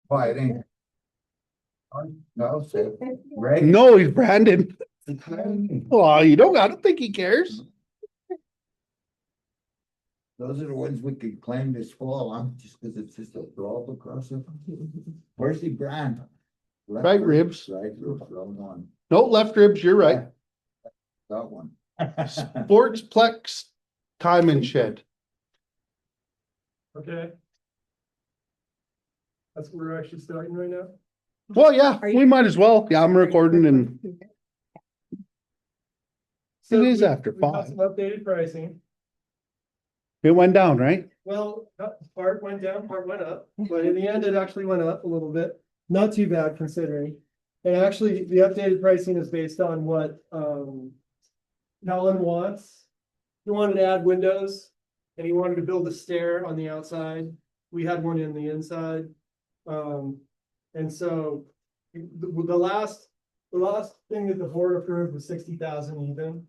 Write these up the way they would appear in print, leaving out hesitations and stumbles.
Why, it ain't. No, so, right? No, he's Brandon. Oh, you don't gotta think he cares. Those are the ones we could claim this fall on, just because it's just a blob across it. Where's the brand? Left Right ribs. Right ribs, wrong one. No, left ribs, you're right. That one. Sportsplex Time and Shed. Okay. That's what we're actually starting right now. Well, yeah, Are you- we might as well. Yeah, I'm recording and So It is we- after we got 5. Some updated pricing. it went down, right? Well, part went down, part went up, but in the end, it actually went up a little bit. Not too bad considering. And actually, the updated pricing is based on what, Helen wants. He wanted to add windows and he wanted to build a stair on the outside. We had one in the inside. And so the last thing that the board approved was 60,000 even.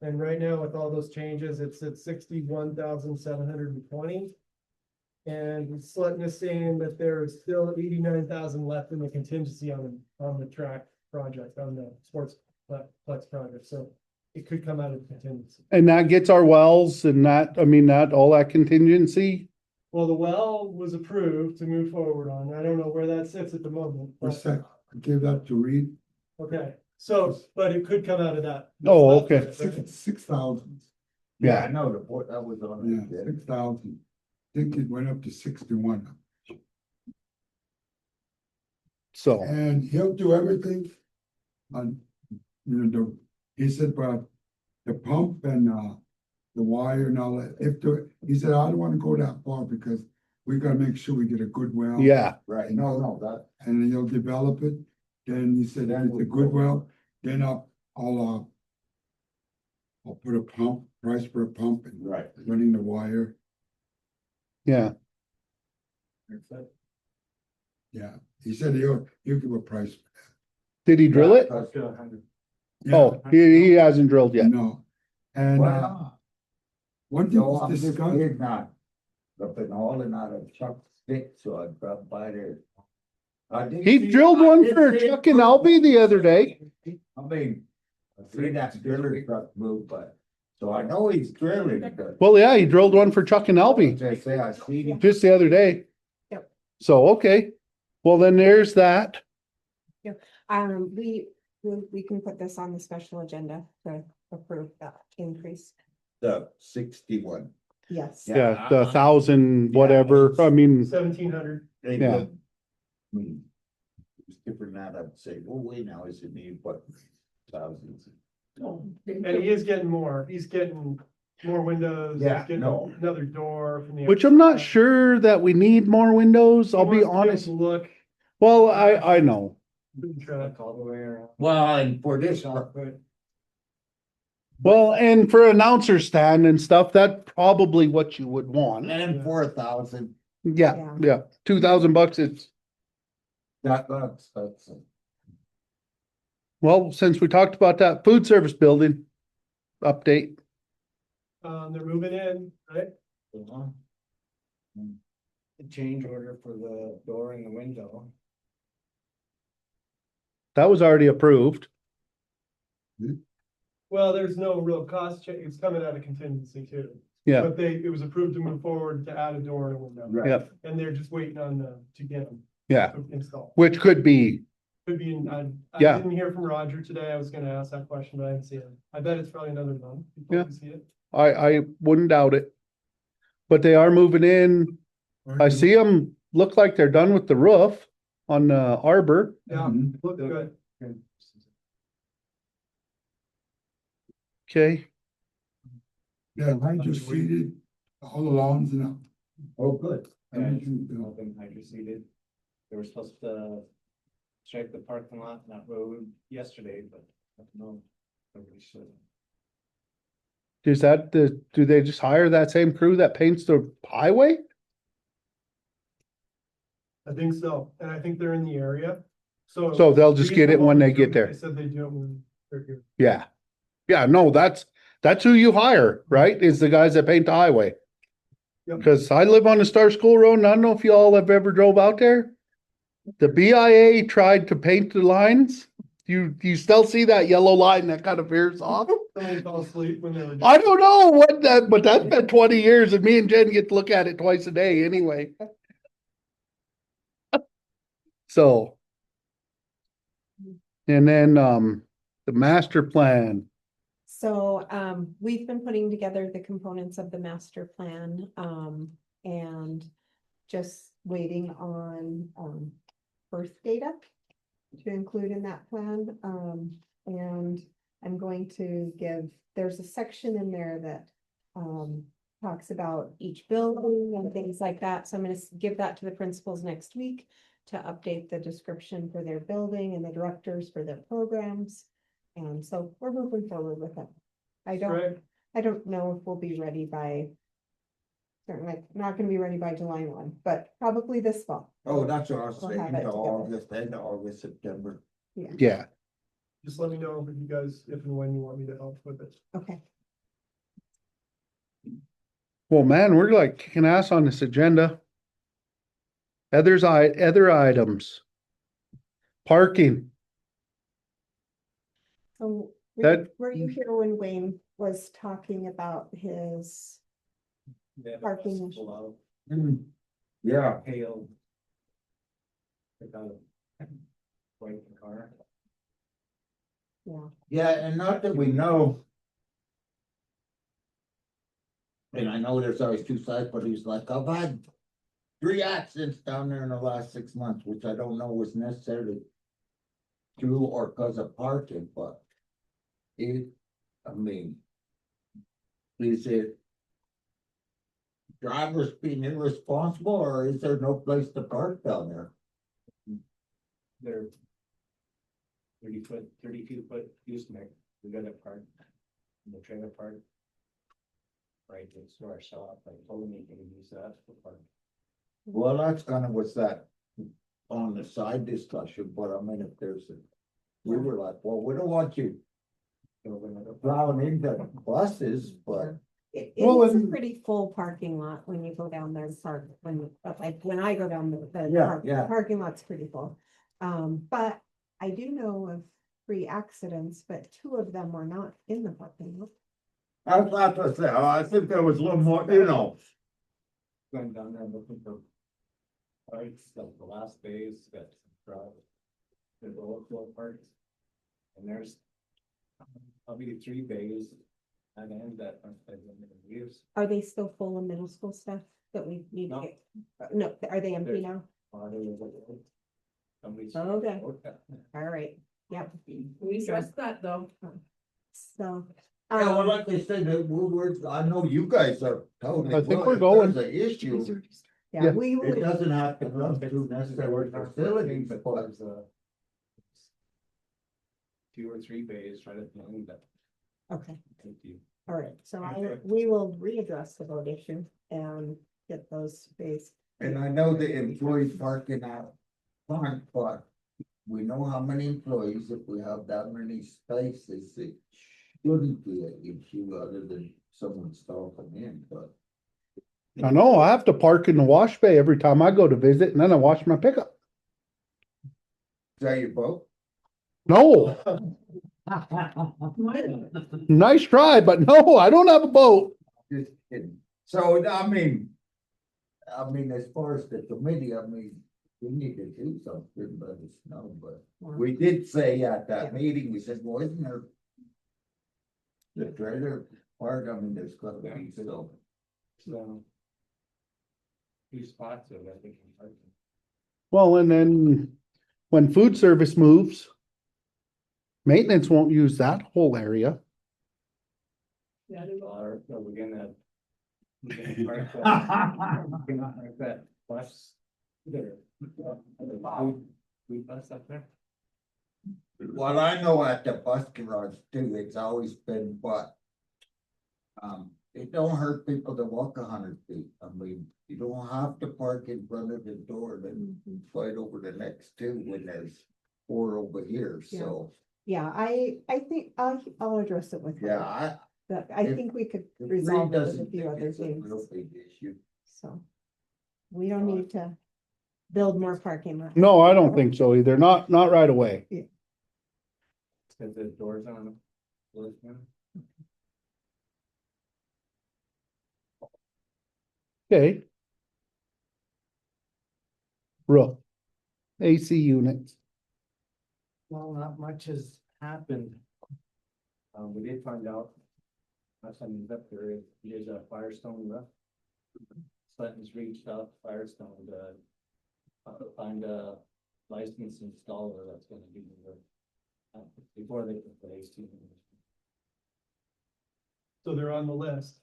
And right now with all those changes, it's at 61,720. And Sutton is saying that there is still 89,000 left in the contingency on the track project, on the sportsplex project, so it could come out of contingency. And that gets our wells and not all that contingency. Well, the well was approved to move forward on. I don't know where that sits at the moment. but- What's that? I gave that to Reed, Okay, so, but it could come out of that. Oh, okay. Right? 6,000. Yeah, I know, the board, that was on. Yeah, it. 6,000. I think it went up to 61. So, And he'll do everything on, he said, but the pump and, the wire and all that, he said, I don't wanna go that far because we gotta make sure we get a good well. yeah, Right, no, that, And then he'll develop it, then he said, if it's a good well, then I'll put a pump, price for a pump and right. running the wire, yeah. yeah, he said he'll give a price. Did he drill it? Yeah. Oh, he hasn't drilled yet. No, and, Why not? one thing No, was I'm just discussed, kidding, not. Up in hauling out of Chuck Stick, so I dropped by there. I did He see- drilled I one did for see it Chuck and move. Albie the other day. I mean, I see that driller truck move, but, so I know he's drilling. but- Well, yeah, he drilled one for Chuck and Albie As I say, I see him. just the other day. Yep. So, okay. Well, then there's that. We can put this on the special agenda to approve that increase. The 61. Yes. Yeah, the 1,000, whatever. I mean, 1,700. They Yeah. would- I mean, skipping that, I'd say, well, wait now, is it need what? Thousands. And he is getting more. He's getting more windows. He's Yeah, getting no. another door from the. which I'm not outside. sure that we need more windows. I'll He be wants to honest. Look. Well, I know. All the way around. Well, and for this, Well, and for announcer stand and stuff, that's probably what you would want. and 4,000, Yeah, yeah. $2,000, it's, that's. well, since we talked about that food service building update, They're moving in, right? The change order for the door and the window. that was already approved. Well, there's no real cost change. It's coming out of contingency too. Yeah. But it was approved to move forward to add a door and a window. Right. Yep, And they're just waiting on to get them yeah, installed. which could be, Could be, I Yeah. didn't hear from Roger today. I was gonna ask that question, but I didn't see it. I bet it's probably another month before Yeah. we see it. I wouldn't doubt it. But they are moving in. I see them, look like they're done with the roof on the arbor. Yeah, Mhm. look good. Okay, Yeah, hydro seeded, all the lawns and, Oh, good. everything, you know. All been hydro seeded. They were supposed to stripe the parking lot and that road yesterday, but I don't know. Nobody should. is that do they just hire that same crew that paints the highway? I think so. And I think they're in the area. So. So they'll just get it when they get there. They said they do it when they're here. Yeah. Yeah, no, that's who you hire, right? Is the guys that paint the highway. Yep. Cause I live on the Star School Road and I don't know if y'all have ever drove out there. The BIA tried to paint the lines. You still see that yellow line that kind of veers off? Somebody fell asleep when they were. I don't know what that, but that's been 20 years and me and Jen get to look at it twice a day anyway. So. And then, the master plan. So, we've been putting together the components of the master plan, and just waiting on, birth data to include in that plan. And I'm going to there's a section in there that, talks about each building and things like that. So I'm gonna give that to the principals next week to update the description for their building and the directors for their programs. And so we're moving forward with it. I don't know if we'll be ready by, certainly not gonna be ready by July 1, but probably this fall. Oh, that's what I was We'll have saying, it to together. August, end of August, September. Yeah. Just let me know if you guys, if and when you want me to help with it. Okay. Well, man, we're like kicking ass on this agenda. Other items. Parking. So That- were you here when Wayne was talking about his, They had a Parking. bus pull out, Yeah, hail. Pick out a white car. yeah, yeah, and not that we know. And I know there's always two sides, but he's like, I've had 3 accidents down there in the last 6 months, which I don't know was necessarily true or cause of parking, but I mean, is it drivers being irresponsible, or is there no place to park down there? They're 32 foot gooseneck, we got it parked in the trailer park. Right next to our shop, I told him he can use that for parking. Well, that's kind of what's that on the side discussion, but I mean, if there's we were like, well, we don't want you plowing into buses, but. Well, it's a and- pretty full parking lot when you go down there and park, when I go down the Yeah, park- yeah. parking lot's pretty full. But I do know of 3 accidents, but 2 of them were not in the parking lot. I thought to say, I think there was a little more, Going down there looking for. Parts, like the last days, got drive. The overflow parts. And there's. Probably 3 bays. And then that aren't been used. Are they still full of middle school stuff that we need to No. get? No, are they empty now? Somebody's. Okay. All right, yep. We addressed that though. So. yeah, well, um, like they said, that I know you guys are totally. I think well, we're if going. there's an issue, Yeah, Yeah. we it would, doesn't have to run through necessary facilities, But but. there's a. 2 or 3 bays, try to find that. okay, Empty. all right, so Okay. we will readdress the vote issue and get those space. And I know the employees parking out front, but we know how many employees, if we have that many spaces, it shouldn't be an issue other than someone stalking in, but. I know, I have to park in the wash bay every time I go to visit and then I wash my pickup. Is that your boat? No, nice try, but no, I don't have a boat. Just kidding. So, I mean, as far as the committee, we need to do something, let us know, but we did say at that meeting, we said, well, isn't there the trailer park, there's gotta be, so. So. 2 spots of, I think. in parking. Well, and then when food service moves, maintenance won't use that whole area. Yeah, I don't know. Or, no, we're gonna. Park that bus. There. We bus up there. Well, I know at the bus garage too, it's always been, but. It don't hurt people to walk 100 feet, you don't have to park in front of the door, then fight over the next 2 when there's 4 over here, so. Yeah, I think I'll address it with her. Yeah, But I if- think we could Reed resolve it with a doesn't few think other it's a things, real big issue. so. We don't need to build more parking lots. No, I don't think so either. Not right away. Cause the doors on. Doors now. Okay. Roof. AC units. Well, not much has happened. We did find out. Last time he was up there, there's a Firestone roof. Sutton's reached out to Firestone to find a licensed installer that's gonna do the work. Before they put the AC in. So they're on the list.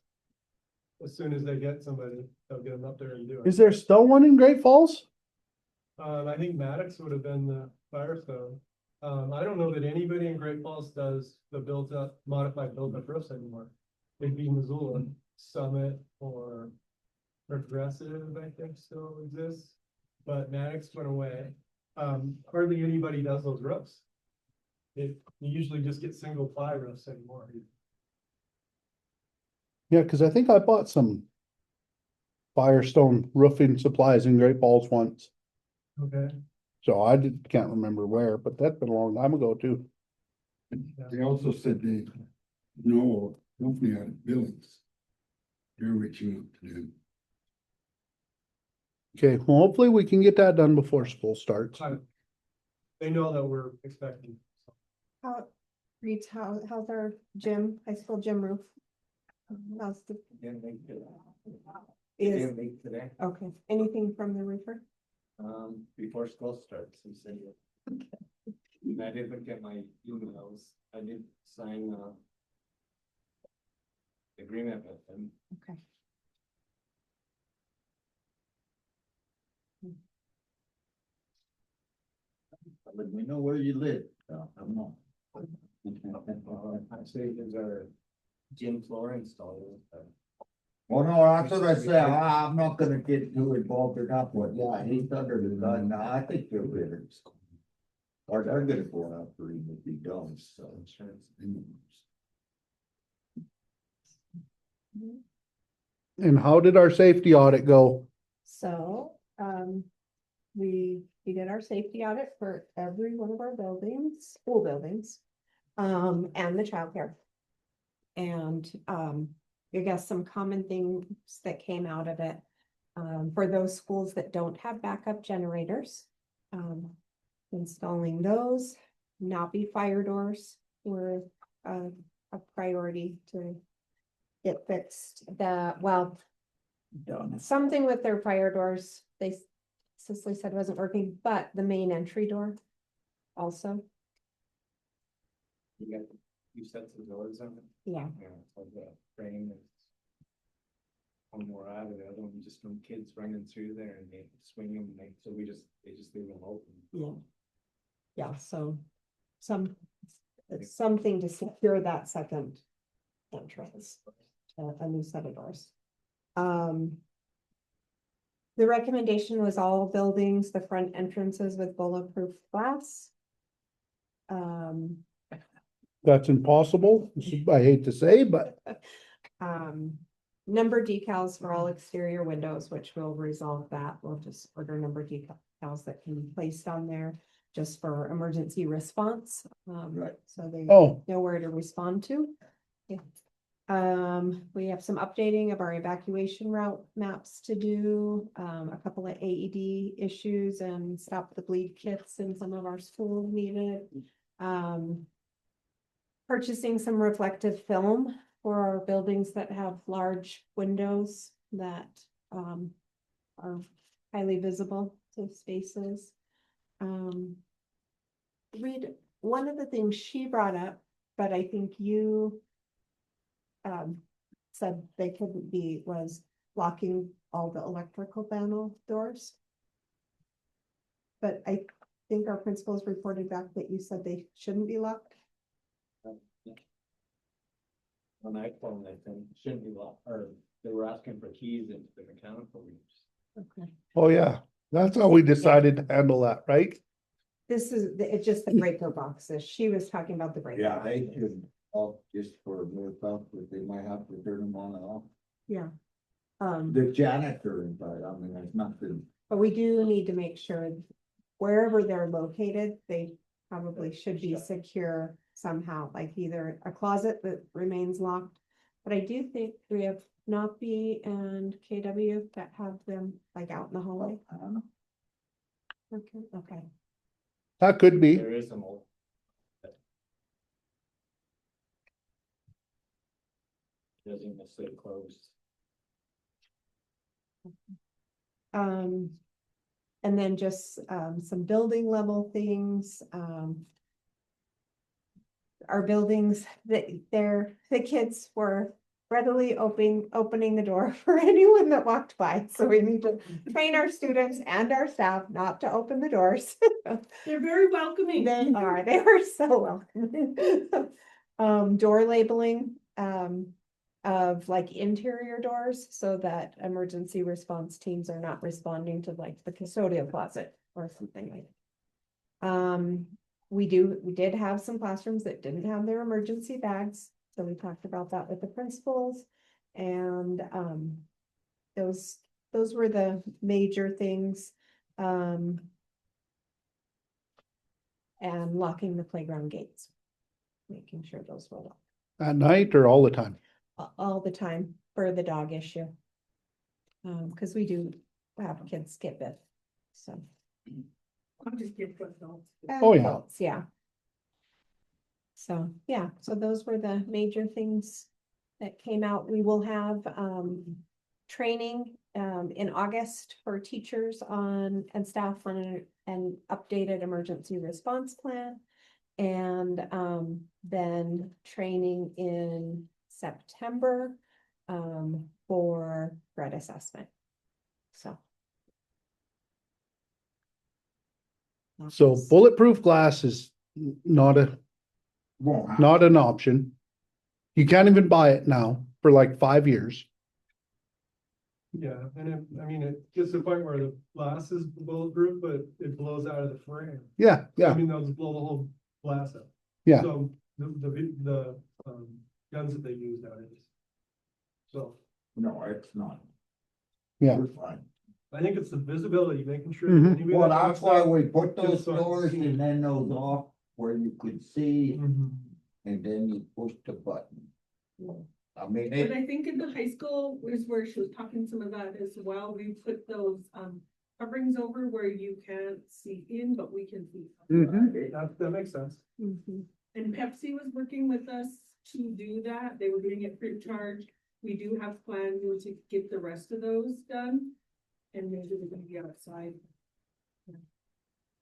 As soon as they get somebody, they'll get them up there and do it. Is there still one in Great Falls? I think Maddox would have been the Firestone. I don't know that anybody in Great Falls does the modified built-up roofs anymore. It'd be Missoula, Summit, or Progressive, I think still exists, but Maddox went away. Hardly anybody does those roofs. You usually just get single ply roofs anymore. Yeah, cause I think I bought some Firestone roofing supplies in Great Falls once. Okay. So can't remember where, but that's been a long time ago too. They also said they know company out of Billings. They're reaching out to them. Okay, well, hopefully we can get that done before school starts. They know that we're expecting. How, Reeds, how's our high school gym roof? How's the, Didn't make it. is, Didn't make today, okay, anything from the roofer? before school starts, he said. And I did look at my emails, I did sign, agreement with them. Okay. Let me know where you live. I'm not. Actually, there's our gym floor installer. Well, no, that's what I said. I'm not gonna get too involved in that one. Yeah, he's under the gun. No, I think they're better. Or they're gonna go after him if he don't, so. Insurance. And how did our safety audit go? So, we did our safety audit for every one of our buildings, school buildings, and the childcare. And, I guess some common things that came out of it, for those schools that don't have backup generators, installing those, not be fire doors were a priority to get fixed. Done. Something with their fire doors, Cicely said wasn't working, but the main entry door also, You got two sets of doors on it. yeah. Yeah, it's like a frame. One more out of the other one, just from kids running through there and they swing them, so they just leave them open. Yeah. Yeah, so something to secure that second entrance, a new set of doors. The recommendation was all buildings, the front entrances with bulletproof glass. That's impossible. I hate to say, but Number decals for all exterior windows, which will resolve that. We'll just order number decals that can be placed on there just for emergency response. Right. So they oh, know where to respond to. Yeah. We have some updating of our evacuation route maps to do, a couple of AED issues and stop the bleed kits in some of our schools needed. Purchasing some reflective film for our buildings that have large windows that, are highly visible to spaces. Read, one of the things she brought up, but I think you said they couldn't be, was locking all the electrical panel doors. But I think our principals reported back that you said they shouldn't be locked. On iPhone, I think, shouldn't be locked, or they were asking for keys into the mechanical rooms. Okay. oh yeah, that's how we decided to handle that, right? This is, it's just the breaker boxes. She was talking about the breaker. Yeah, they boxes. should off just for a minute, but they might have to turn them on and off. Yeah. The janitor, but I mean, there's nothing But we do need to make sure wherever they're located, they probably should be secure somehow, like either a closet that remains locked. But I do think we have Notby and KW that have them like out in the hallway. I don't know. Okay. That could be. There is some old. Doesn't necessarily close. And then just, some building level things, our buildings, the kids were readily opening the door for anyone that walked by. So we need to train our students and our staff not to open the doors. They're very welcoming. They were so welcoming. Door labeling, of like interior doors so that emergency response teams are not responding to like the custodial closet or something like that. We did have some classrooms that didn't have their emergency bags, so we talked about that with the principals. And, those were the major things. And locking the playground gates. Making sure those were locked At night or all the time? all the time for the dog issue. Cause we do have kids get bit, so. I'm just kidding, but no. Oh, yeah. Adults, yeah. So, yeah, so those were the major things that came out. We will have, training, in August for teachers and staff on an updated emergency response plan. And, then training in September, for threat assessment. So. So That's- bulletproof glass is not Won't happen. not an option. You can't even buy it now for like 5 years. Yeah, and it gets to the point where the glass is bulletproof, but it blows out of the frame. Yeah, I yeah, mean, they'll just blow the whole glass up. Yeah. So the guns that they use nowadays. So No, it's not. Yeah. We're fine. I think it's the visibility, making sure. Mhm. anybody Well, that that's walks why out- we put those Just so I can doors see. and then those off where you could see, Mhm. and then you push the button. I mean, But it, I think in the high school is where she was talking some of that as well. We put those, coverings over where you can't see in, but we can see. Mhm. That makes sense. Mhm. And Pepsi was working with us to do that. They were doing it free of charge. We do have plans to get the rest of those done. And maybe they're gonna be outside. Yeah.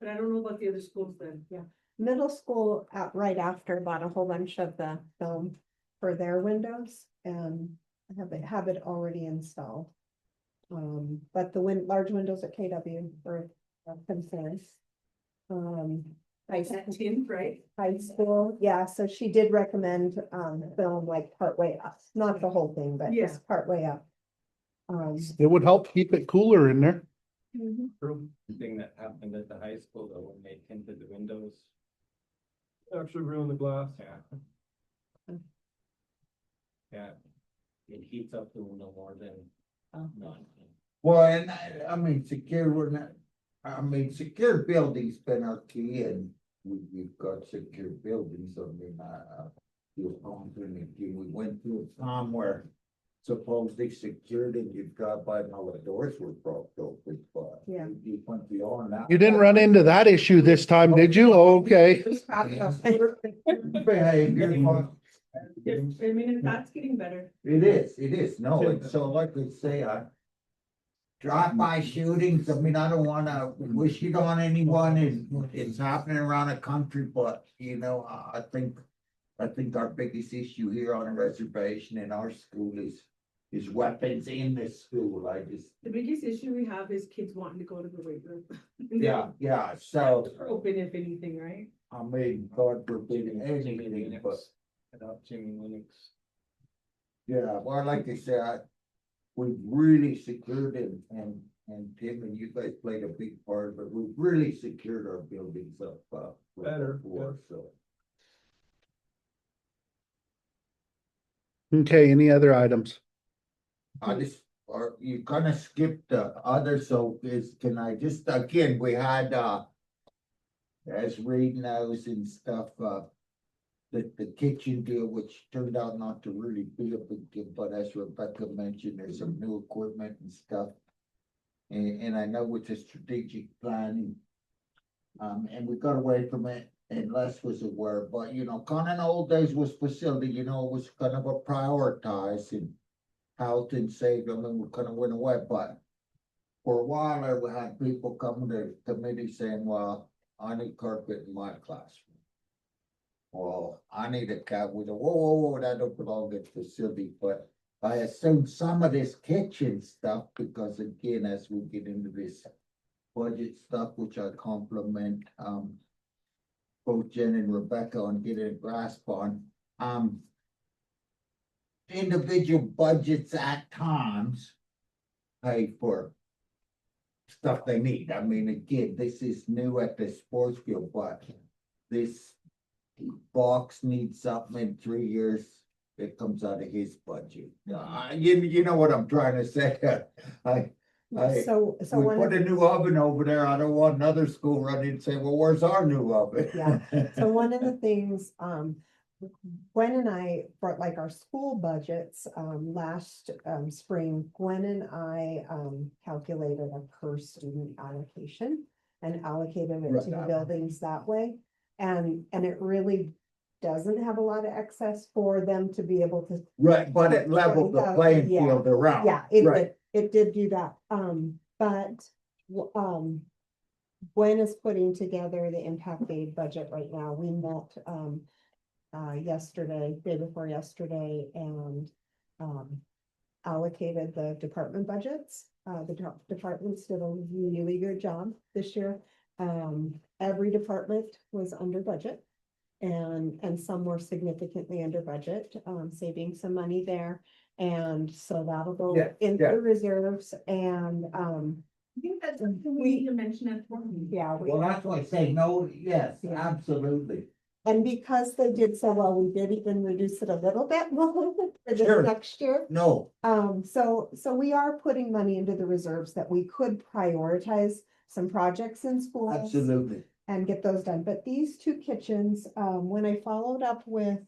But I don't know about the other schools then. Yeah, middle school right after bought a whole bunch of the film for their windows and have it already installed. But the large windows at KW were concerns. That tin, right? High school, yeah, so she did recommend film like partway up, not the whole thing, but Yeah. just partway up. It would help keep it cooler in there. Mhm. True. Thing that happened at the high school though, when they tinted the windows. Actually ruin the glass. Yeah. Mm. Yeah. It heats up the window more than Oh. not. well, and I mean, secure buildings been our key, and we've got secure buildings. I mean, feel confident if we went through a time where supposedly secured and you've got by now the doors were broke open, but Yeah. you went beyond that. You didn't run into that issue this time, did you? Okay. Behavior. I mean, that's getting better. It is, no, it's so like they say, drive-by shootings, I mean, I don't wanna wish it on anyone, it's happening around the country, but, you know, I think our biggest issue here on a reservation in our school is weapons in the school, I just, The biggest issue we have is kids wanting to go to the weight room. yeah, so, Open if anything, right? I mean, God forbid anything, but. Adopting Linux. Yeah, well, like I said, we've really secured it and Tim and you guys played a big part, but we've really secured our buildings up, Better, before, so. Okay, any other items? I just or you kind of skipped the other, so can I just, again, we had, as Reed knows and stuff, the kitchen deal, which turned out not to really be a big deal, but as Rebecca mentioned, there's some new equipment and stuff. And I know it's a strategic planning. And we got away from it and Les was aware, but kind of in the old days was facility, it was kind of a prioritize and health and safety, I mean, we kind of went away, but for a while there, we had people coming to the committee saying, well, I need carpet in my classroom. Well, I need a cat with a, whoa, that don't belong in facility, but I assume some of this kitchen stuff, because again, as we get into this budget stuff, which I compliment, both Jen and Rebecca on getting a grasp on, individual budgets at times pay for stuff they need. I mean, again, this is new at the sports field, but this box needs something in 3 years. It comes out of his budget. You know what I'm trying to say. So We one put of, a new oven over there. I don't want another school running and say, well, where's our new oven? Yeah. so one of the things, Gwen and I, for like our school budgets, last, spring, Gwen and I, calculated a per student allocation and allocated it to the Right. buildings that way. And it really doesn't have a lot of excess for them to be able to. Right, but it leveled the playing Yeah. field around. Yeah, Right. it did do that, but, Gwen is putting together the impact aid budget right now. We met, yesterday, day before yesterday, and, allocated the department budgets. The departments did a really good job this year. Every department was under budget. And some were significantly under budget, saving some money there. And so that'll go Yeah, into yeah. the reserves and, I think that's something we need to mention at board meeting. yeah. Well, that's why I say no, yes, Yeah. absolutely. And because they did so well, we did even reduce it a little bit for Sure. this next year. No, So we are putting money into the reserves that we could prioritize some projects in schools. absolutely. And get those done. But these two kitchens, when I followed up with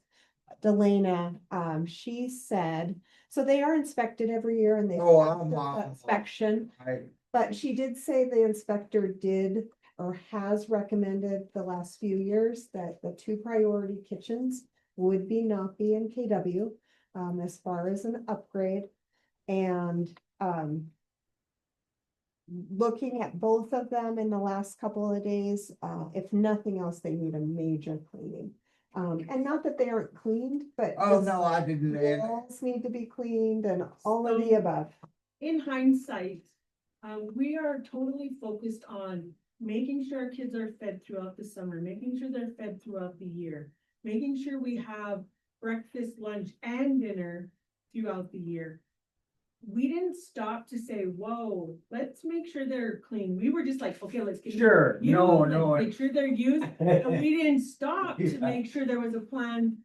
Delana, she said, so they are inspected every year and they. Oh, pass I'm, the inspection, I, but she did say the inspector did or has recommended the last few years that the two priority kitchens would be Napi and KW, as far as an upgrade. And, looking at both of them in the last couple of days, if nothing else, they need a major cleaning. And not that they aren't cleaned, but. oh, the no, I didn't, walls need to be cleaned and all of the above. In hindsight, we are totally focused on making sure our kids are fed throughout the summer, making sure they're fed throughout the year, making sure we have breakfast, lunch, and dinner throughout the year. We didn't stop to say, whoa, let's make sure they're clean. We were just like, okay, let's get. sure, you, no, let's no. Make sure they're used. And we didn't stop to Yeah. make sure there was a plan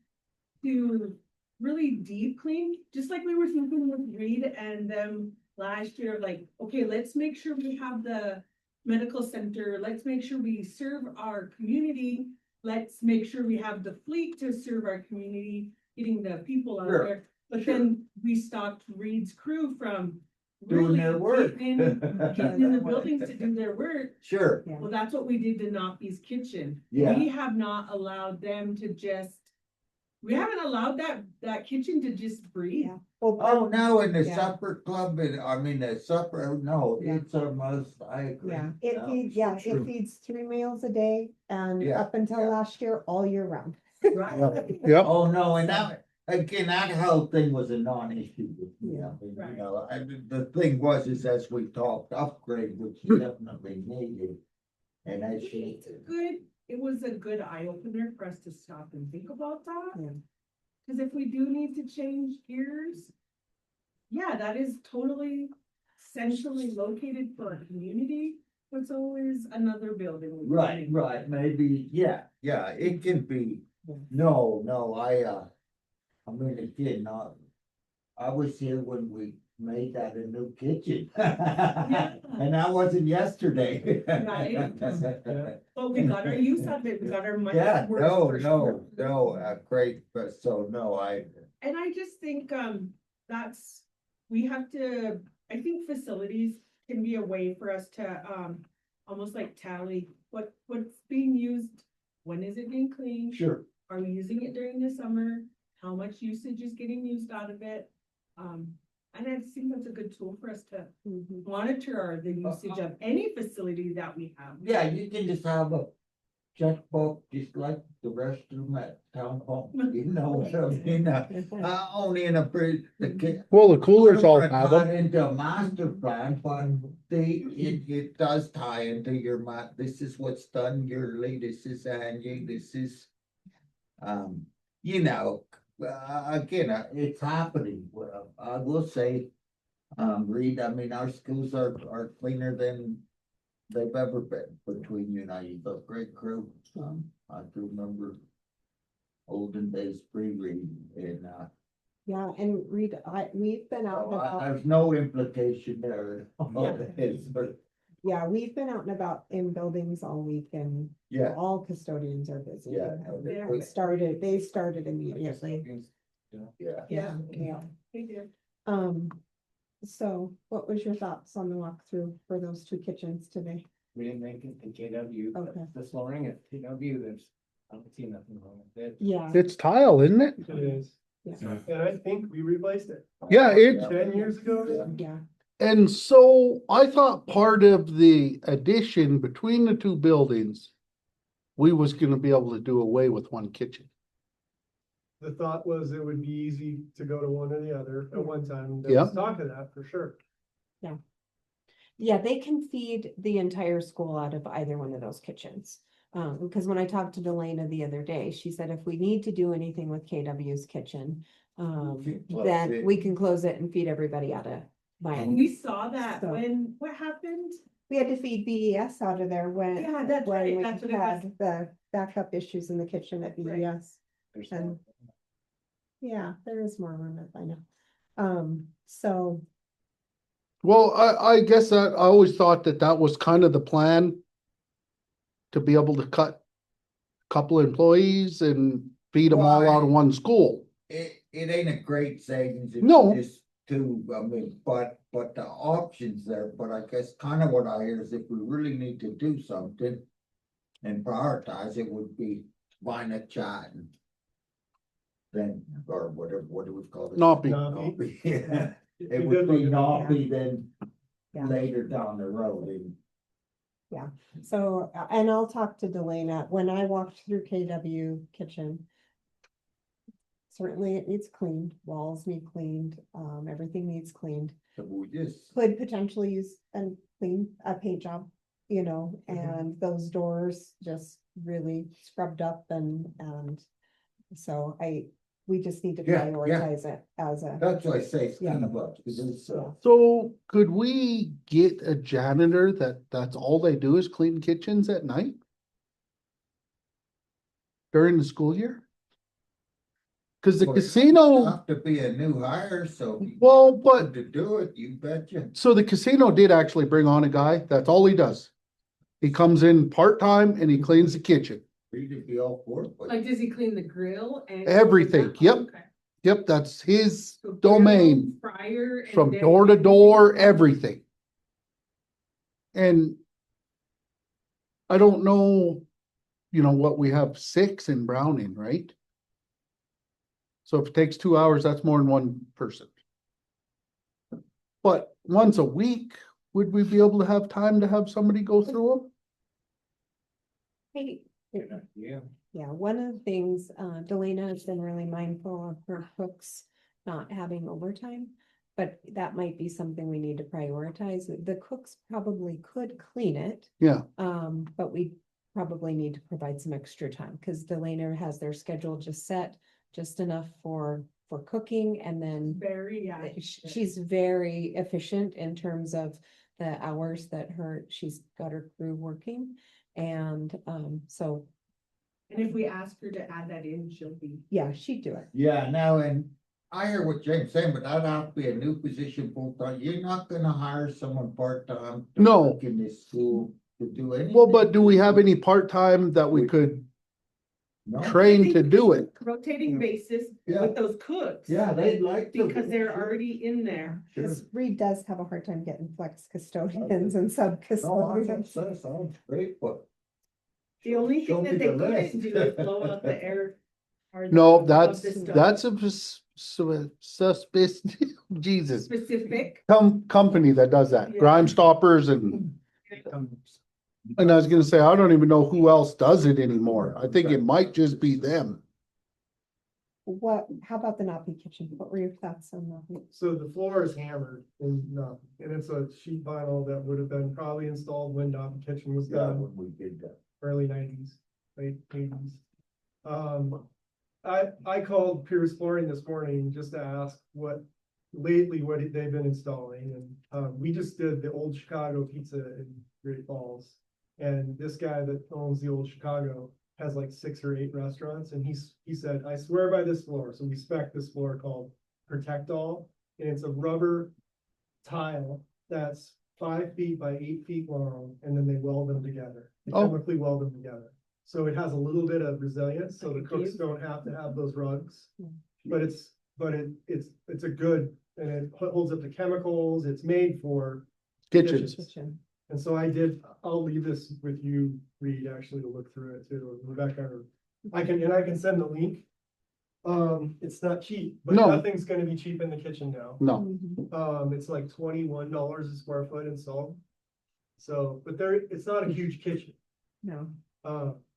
to really deep clean, just like we were thinking with Reed and them last year, like, okay, let's make sure we have the medical center, let's make sure we serve our community, let's make sure we have the fleet to serve our community, getting the people out Sure, there. But sure. then we stopped Reed's crew from Doing really their work. getting in the buildings to do their work. Sure, Yeah. Well, that's what we did to Napi's Kitchen. Yeah. We have not allowed them to just, we haven't allowed that kitchen to just breathe. Yeah. Well, oh, no, in the Yeah. supper club, the supper, no, Yeah. it's our most, I agree. yeah, No, it true. feeds 3 meals a day and Yeah, up until yeah. last year, all year round. Right. Yep, Oh, no, and that, again, that whole thing was a non-issue with me. Yeah. I mean, Right. and the thing was, is as we talked upgrade, which definitely needed. And as she, It was a good eye opener for us to stop and think about that. Yeah. Cause if we do need to change gears, yeah, that is totally centrally located for our community. But it's always another building. we right, need. right, maybe, yeah, it can be, Yeah. no, I mean, again, I was here when we made that a new kitchen. And that wasn't yesterday. Right. But we got our use out of it, we got our money. Yeah, worth no, for sure. great, but so, no, And I just think, that's, we have to, I think facilities can be a way for us to, almost like tally what's being used. When is it being cleaned? sure. Are we using it during the summer? How much usage is getting used out of it? And I just think that's a good tool for us to Mhm. monitor the usage of any facility that we have. Yeah, you can just have a checkbook, just like the rest of them at town hall, you know, what I mean, only in a bridge, Well, the coolers all I don't have wanna tie them. it into a master plan, but it does tie into your this is what's done yearly, this is annual, this is. You know, again, it's happening, well, I will say. Reed, I mean, our schools are cleaner than they've ever been between you and I, you've got a great crew, I do remember. Olden days pre-read and, Yeah, and Reed, we've been out and about, there's no implication there. Yeah. It's, but, yeah, we've been out and about in buildings all week and yeah, all custodians are busy. yeah. They started immediately. Yeah. Yeah, yeah. They do. So what was your thoughts on the walkthrough for those two kitchens today? We didn't make it to KW, but Okay. this morning at KW, I don't see nothing wrong with it. Yeah. It's tile, isn't it? It is. Yeah. And I think we replaced it Yeah, it, 10 years ago. Yeah, and so I thought part of the addition between the two buildings, we was gonna be able to do away with one kitchen. The thought was it would be easy to go to one or the other at one time. There Yeah. was talk of that for sure. yeah, they can feed the entire school out of either one of those kitchens. Because when I talked to Delana the other day, she said if we need to do anything with KW's kitchen, Close then it. we can close it and feed everybody out of And mine. we saw that So- when, what happened? We had to feed BES out of there when, Yeah, that's when right, we that's what it was. had the backup issues in the kitchen at Right. BES. There's And- Yeah, there is more room if I know. So, Well, I guess that, I always thought that that was kind of the plan. To be able to cut a couple employees and feed them all out of one school. It ain't a great savings. It's No. just too, I mean, but the options there, but I guess kind of what I hear is if we really need to do something. And prioritize, it would be buying a chat and. Then, or whatever, what do we call it? Nappy. Nappy. Yeah, It'd it be would good be to- nappy then Yeah. later down the road and. so, and I'll talk to Delana, when I walked through KW kitchen. Certainly it needs cleaned, walls need cleaned, everything needs cleaned, So we just, could potentially use a paint job. You know, and those doors just really scrubbed up and so we just need to Yeah, yeah. prioritize it as a. that's why I say it's Yeah. kind of a, it's, Yeah. So could we get a janitor that's all they do is clean kitchens at night? During the school year? Cause the Well, you casino, have to be a new hire, so. if you well, want but, To do it, you betcha. so the casino did actually bring on a guy, that's all he does. He comes in part-time and he cleans the kitchen. Read be all for it, but. Like, does he clean the grill and? Everything, yep. Okay. Yep, that's his So grill, domain, Fryer. and from then- door to door, everything. And I don't know, what we have 6 in Browning, right? So if it takes 2 hours, that's more than one person. But once a week, would we be able to have time to have somebody go through them? Hey, Yeah. yeah, one of the things, Delana has been really mindful of her cooks not having overtime. But that might be something we need to prioritize. The cooks probably could clean it. Yeah. But we probably need to provide some extra time, because Delana has their schedule just set, just enough for cooking, and then Very, yeah. she's very efficient in terms of the hours that she's got her crew working. And, so, And if we ask her to add that in, she'll be. yeah, she'd do it. Yeah, now, and I hear what James saying, but that'd have to be a new position full time. You're not gonna hire someone part-time. to No. work in this school to do anything. Well, but do we have any part-time that we could No? train to do it? Rotating basis Yeah. with those cooks. Yeah, they'd like to. Because they're already in there. Sure. Cause Reed does have a hard time getting flex custodians and sub No, custodians. that sounds great, but. The only Show thing me that they the list. couldn't do is blow out the air. or the- No, of that's, the stove. that's a suspicious, Jesus. Specific. Company that does that, Yeah. Grime Stoppers and I was gonna say, I don't even know who else does it anymore. I think it might just be them. How about the Napi kitchen? What were your thoughts on that? So the floor is hammered and it's a sheet vinyl that would have been probably installed when the kitchen was Yeah, done. when we did that. Early nineties, late eighties. I called Pierce Flooring this morning just to ask what they've been installing, and we just did the Old Chicago Pizza in Great Falls. And this guy that owns the Old Chicago has like 6 or 8 restaurants, and he said, I swear by this floor. So we spec this floor called Protect All, and it's a rubber tile that's 5 feet by 8 feet long, and then they weld them together. They Oh. chemically weld them together. So it has a little bit of resilience, so the Like a cooks cube? don't have to have those rugs. Yeah. But it's a good, and it holds up to chemicals, it's made for Kitchens. Kitchen. and so I'll leave this with you, Reed, actually, to look through it too, Rebecca, or I can send the link. It's not cheap, but No. nothing's gonna be cheap in the kitchen now. No, Mhm. It's like $21 a square foot installed. So, but it's not a huge kitchen, No.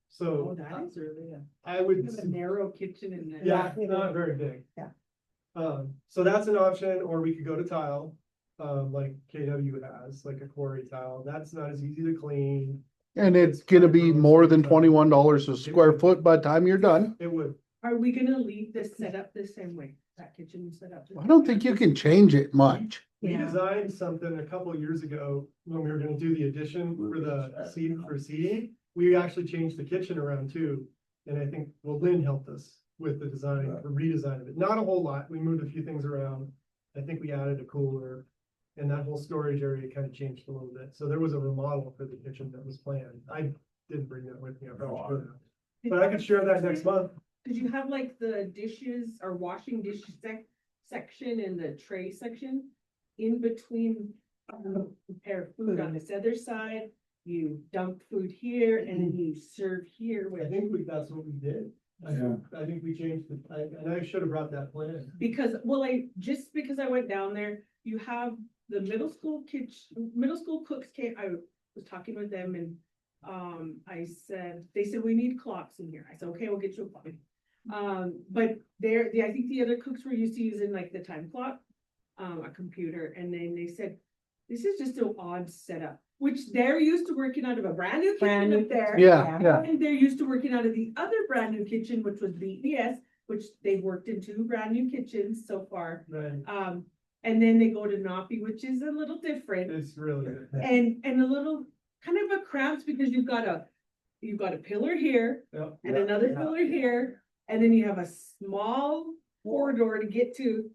so Oh, that is really I would. a narrow kitchen in there. Yeah, it's not very big. Yeah. So that's an option, or we could go to tile, like KW has, like a quarry tile. That's not as easy to clean. and it's gonna be more than $21 a square foot by the time you're done. It would, Are we gonna leave this set up the same way? That kitchen set up? I don't think you can change it much. we Yeah. designed something a couple of years ago when we were gonna do the addition for the seating. We actually changed the kitchen around too. And I think, well, Lynn helped us with the design, the redesign of it. Not a whole lot. We moved a few things around. I think we added a cooler. And that whole storage area kind of changed a little bit. So there was a remodel for the kitchen that was planned. I didn't bring that with me. I probably should have. But I could share that next month. Did you have like the dishes or washing dishes section and the tray section? In between, prepare food on this other side, you dump food here and then you serve here I with. think that's what we did. I think we changed and I should have brought that plan. Because, well, just because I went down there, you have the middle school cooks came, I was talking with them and. They said, we need clocks in here. I said, okay, we'll get you a clock. But I think the other cooks were used to using like the time clock, a computer, and then they said, this is just an odd setup, which they're used to working out of a brand new Brand kitchen new up there. Yeah, yeah. And they're used to working out of the other brand new kitchen, which was BES, which they've worked in 2 brand new kitchens so far. Right. And then they go to Napi, which is a little different It's really. and a little kind of a cramps because you've got a pillar here Yep. and another pillar here. And then you have a small corridor to get to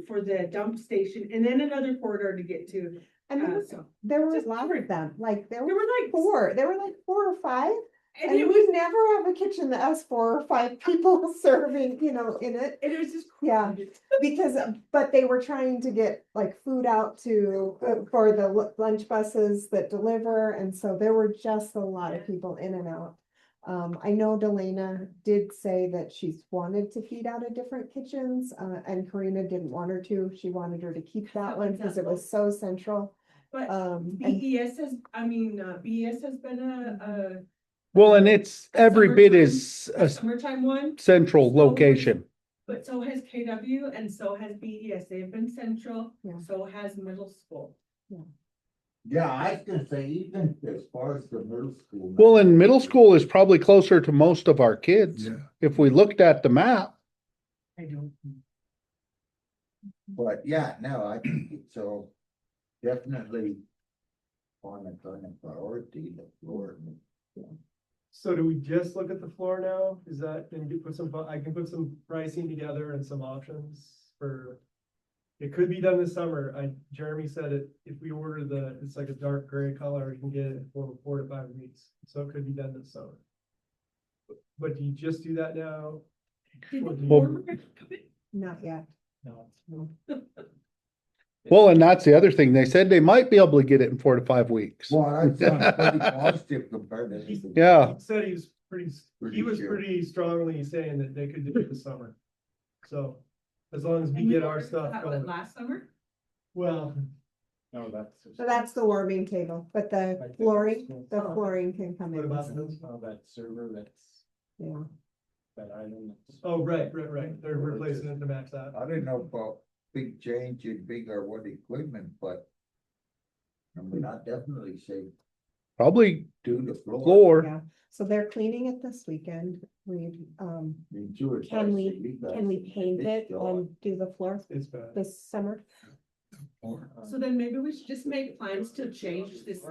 for the dump station and then another corridor to get to. And So, there were a just lot of different. them, like there there were were like 4, there were like 4 or 5. and And it we was, never have a kitchen that has 4 or 5 people serving, in it. and it was just. Yeah. Because, but they were trying to get like food out to, for the lunch buses that deliver, and so there were just a lot of people in and out. I know Delana did say that she's wanted to feed out of different kitchens, and Karina didn't want her to, she wanted her to keep that one because it was so central. But And BES BES has been a Well, and it's every bit is a summertime one. central location. But so has KW and so has BES. They've been central, Yeah. so has middle school. Yeah, I was gonna say, even as far as the middle school. Well, and middle school is probably closer to most of our kids. Yeah. If we looked at the map, I don't. But yeah, no, I think it's so definitely on a kind of priority, the floor. So do we just look at the floor now? Is that, and you put some, I can put some pricing together and some options for. It could be done this summer. Jeremy said it, if we order it's like a dark gray color, we can get it for 4 to 5 weeks. So it could be done this summer. But do you just do that now? Did Or the do you- former come in? Not yet. No. Well, and that's the other thing. They said they might be able to get it in 4 to 5 weeks. Well, that sounds pretty positive compared to anything. Yeah, He said he was pretty, Pretty he was sure. pretty strongly saying that they could do it this summer. So, as long as we And get our ordered stuff that, going, Last summer? well, No, that's. So that's the warming table, but the flooring can come what in. about those? That server, that's, Yeah, that item. that's- Oh, right. They're replacing it to match that. I didn't know about big change in big or what equipment, but. I mean, I definitely say probably do the floor. floor. yeah. So they're cleaning it this weekend. Enjoy it. Can we- You guys- Can we paint it's it joy. and do the floor It's bad. this summer? Or, So then maybe we should just make plans to change this.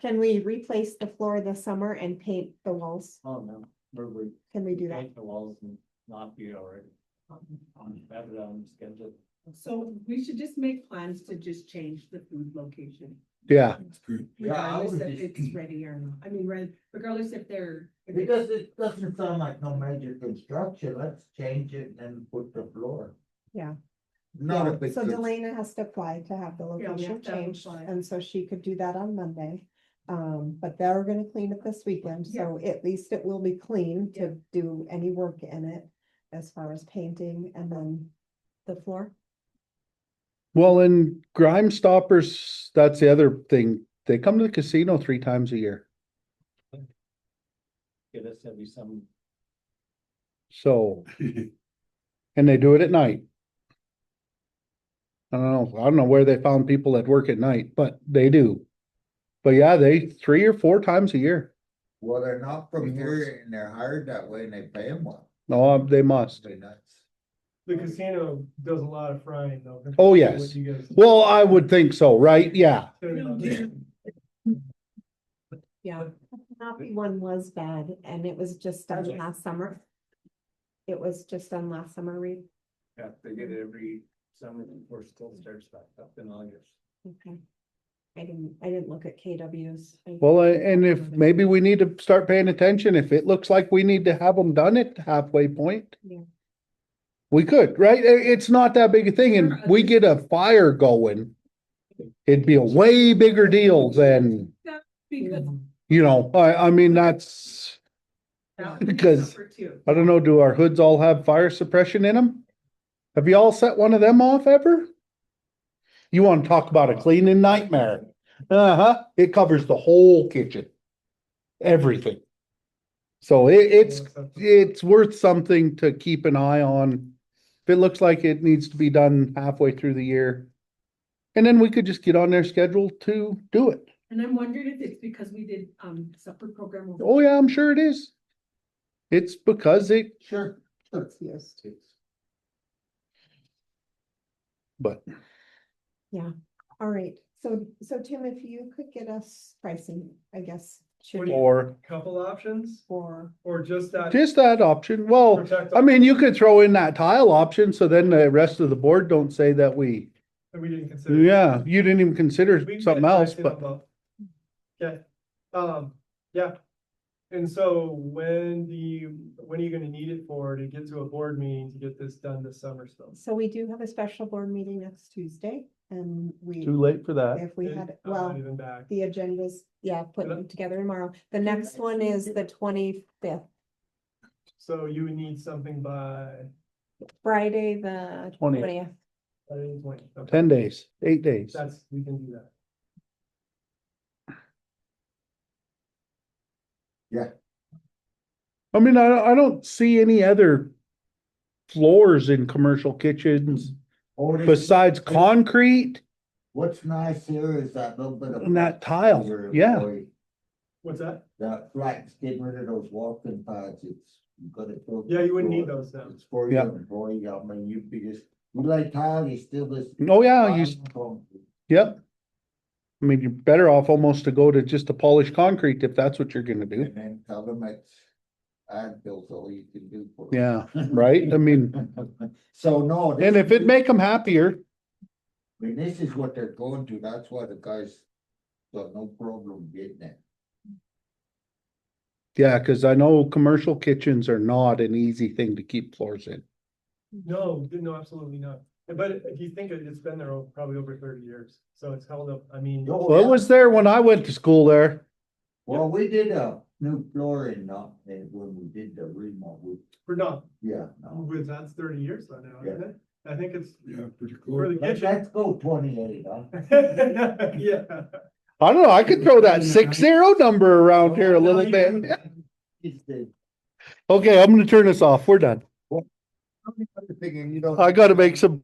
Can we replace the floor this summer and paint the walls? Oh, no, we Can we do that? paint the walls and not be already. Have it on schedule. So we should just make plans to just change the food location. Yeah, it's good. Yeah, I Regardless would if just- it's ready or not. I mean, regardless if they're. if it's- Because it doesn't sound like no major construction, let's change it and put the floor. Yeah. Not a Yeah, big. so cons- Delana has to apply to have the we have location to have changed, apply. and so she could do that on Monday. But they're gonna clean it this weekend, so at least it will be clean to do any work in it as far as painting and then the floor. well, and Grime Stoppers, that's the other thing. They come to the casino 3 times a year. Get us to be some, So, and they do it at night. I don't know where they found people that work at night, but they do. But yeah, they 3 or 4 times a year. Well, they're not from here and they're hired that way and they pay them well. No, they must. Be nuts. The casino does a lot of frying though. compared Oh, to yes. what you guys do. Well, I would think so, right? Yeah. Yeah, Nappy one was bad, and it was just done last summer. It was just done last summer, Reed. yeah, they get it every summer before school starts back up in August. Okay. I didn't look at KW's. Well, and if maybe we need to start paying attention, if it looks like we need to have them done at halfway point. Yeah. We could, right? It's not that big a thing and we get a fire going. It'd be a way bigger deal than, Because. you know, I mean, that's, that would be Because- tougher too. I don't know, do our hoods all have fire suppression in them? Have you all set one of them off ever? You want to talk about a cleaning nightmare? Uh-huh, it covers the whole kitchen. Everything. So it's worth something to keep an eye on. If it looks like it needs to be done halfway through the year. And then we could just get on their schedule to do it. And I'm wondering if it's because we did, supper program. over- Oh, yeah, I'm sure it is. It's because it, Sure. It's used. but All right, so Tim, if you could get us pricing, I guess, should, or Couple options, or, or just that. just that option. Well, protect I mean, you could throw in that tile option, so then the rest of the board don't say that we, that we didn't consider. yeah, you didn't even consider We can something get else, pricing but on both. Okay, yeah. And so when are you gonna need it for to get to a board meeting to get this done this summer still? so we do have a special board meeting next Tuesday, and too late for that. if we had, I'm not well, even back. the agendas, yeah, put them together tomorrow. The next one is the 25th, So you would need something by, Friday, the 20th. 20th. I think, 20. Okay. 10 days, 8 days. We can do that. I mean, I don't see any other floors in commercial kitchens Oh, this- besides concrete What's nice here is that little bit of. and that tile. Your Yeah, employee- What's that? That flex, getting rid of those walking pads, it's, you gotta go. Yeah, you wouldn't need those now. It's for Yeah. your employee, I mean, you'd be just, you like tile, you still just. oh yeah, you, yep. I mean, you're better off almost to go to just a polished concrete if that's what you're gonna do. And then tell them it's Advil's all you can do for. Yeah, right? I mean, So no. and if it make them happier, I mean, this is what they're going to, that's why the guys got no problem getting it. yeah, cause I know commercial kitchens are not an easy thing to keep floors in. No, no, absolutely not. But if you think it's been there probably over 30 years, so it's held up, I mean. Oh, Well, it yeah. was there when I went to school there. Well, we did a new flooring, and when we did the remodel, For not, yeah, no. that's 30 years though now, isn't it? I think it's Yeah, pretty for close. the kitchen. Let's go 28, huh? Yeah. I don't know, I could throw that 60 number around here a little bit. It's the- Okay, I'm gonna turn this off. We're done. Figuring you don't- I gotta make some